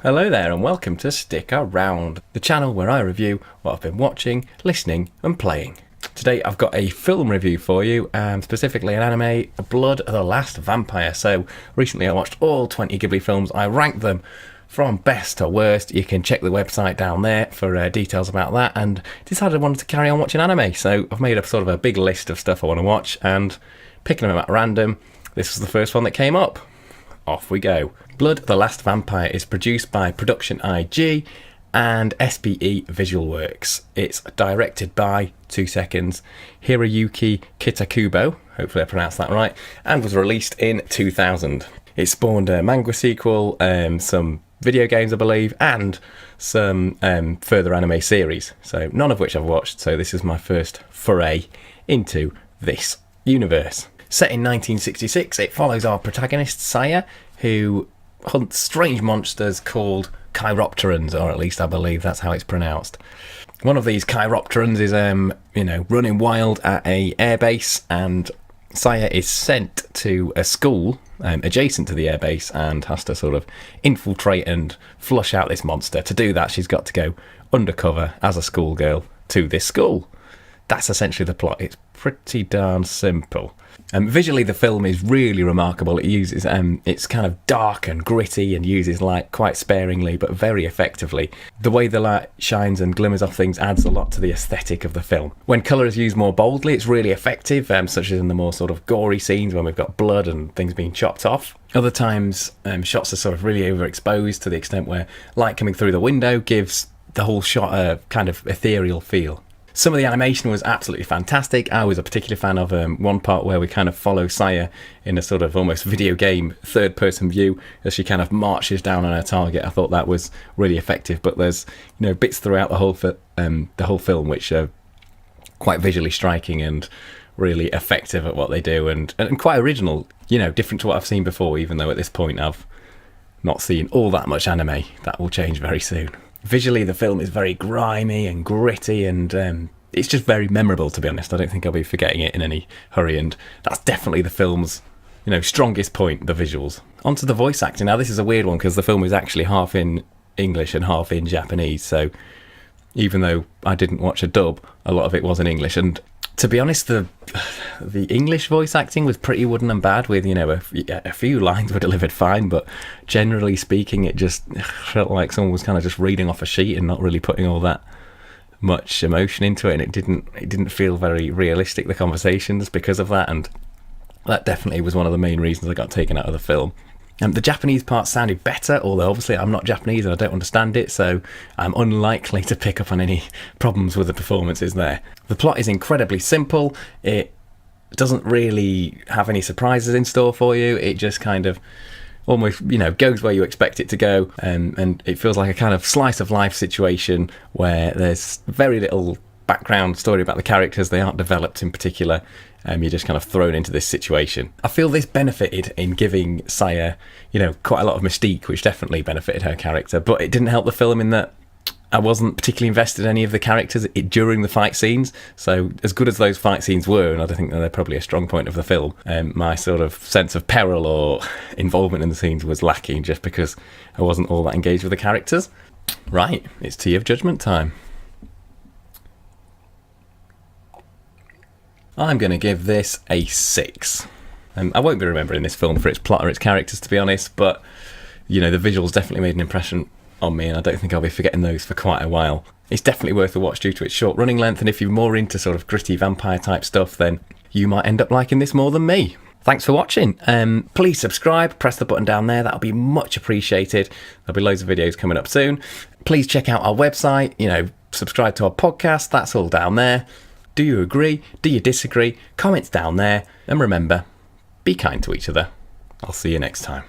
Hello there and welcome to Stick Around, the channel where I review what I've been watching, listening and playing. Today I've got a film review for you, and specifically an anime, Blood the Last Vampire. So recently I watched all 20 Ghibli films. I ranked them from best to worst. You can check the website down there for details about that, and decided I wanted to carry on watching anime. So I've made up sort of a big list of stuff I want to watch and picking them at random. This was the first one that came up. Off we go. Blood the Last Vampire is produced by Production IG and SPE Visual Works. It's directed by, Hiroyuki Kitakubo, hopefully I pronounced that right, and was released in 2000. It spawned a manga sequel, some video games I believe, and some further anime series, so none of which I've watched, so this is my first foray into this universe. Set in 1966, it follows our protagonist, Saya, who hunts strange monsters called chiropterans, or at least I believe that's how it's pronounced. One of these chiropterans is, running wild at a airbase, and Saya is sent to a school adjacent to the airbase and has to sort of infiltrate and flush out this monster. To do that, she's got to go undercover as a schoolgirl to this school. That's essentially the plot. It's pretty darn simple. Visually, the film is really remarkable. It uses it's kind of dark and gritty and uses light quite sparingly but very effectively. The way the light shines and glimmers off things adds a lot to the aesthetic of the film. When colour is used more boldly, it's really effective, such as in the more sort of gory scenes when we've got blood and things being chopped off. Other times, shots are sort of really overexposed to the extent where light coming through the window gives the whole shot a kind of ethereal feel. Some of the animation was absolutely fantastic. I was a particular fan of one part where we kind of follow Saya in a sort of almost video game third-person view as she kind of marches down on her target. I thought that was really effective. But there's bits throughout the whole film which are quite visually striking and really effective at what they do, and quite original. Different to what I've seen before. Even though at this point I've not seen all that much anime. That will change very soon. Visually, the film is very grimy and gritty, and it's just very memorable, to be honest. I don't think I'll be forgetting it in any hurry, and that's definitely the film's strongest point, the visuals. Onto the voice acting. Now, this is a weird one because the film is actually half in English and half in Japanese, so even though I didn't watch a dub, a lot of it was in English, and to be honest, the English voice acting was pretty wooden and bad, with a few lines were delivered fine, but generally speaking it just felt like someone was kind of just reading off a sheet and not really putting all that much emotion into it, and it didn't feel very realistic, the conversations, because of that, and that definitely was one of the main reasons I got taken out of the film. The Japanese part sounded better, although obviously I'm not Japanese and I don't understand it, so I'm unlikely to pick up on any problems with the performances there. The plot is incredibly simple. It doesn't really have any surprises in store for you. It just kind of almost, goes where you expect it to go, and it feels like a kind of slice of life situation where there's very little background story about the characters. They aren't developed in particular. You're just kind of thrown into this situation. I feel this benefited in giving Saya, quite a lot of mystique, which definitely benefited her character, but it didn't help the film in that I wasn't particularly invested in any of the characters during the fight scenes. So as good as those fight scenes were, and I think they're probably a strong point of the film, my sort of sense of peril or involvement in the scenes was lacking just because I wasn't all that engaged with the characters. Right, it's tea of judgment time. I'm going to give this a 6. I won't be remembering this film for its plot or its characters, to be honest, but, the visuals definitely made an impression on me, and I don't think I'll be forgetting those for quite a while. It's definitely worth a watch due to its short running length, and if you're more into sort of gritty vampire type stuff, then you might end up liking this more than me. Thanks for watching. Please subscribe, press the button down there, that'll be much appreciated. There'll be loads of videos coming up soon. Please check out our website, subscribe to our podcast, that's all down there. Do you agree? Do you disagree? Comments down there. And remember, be kind to each other. I'll see you next time.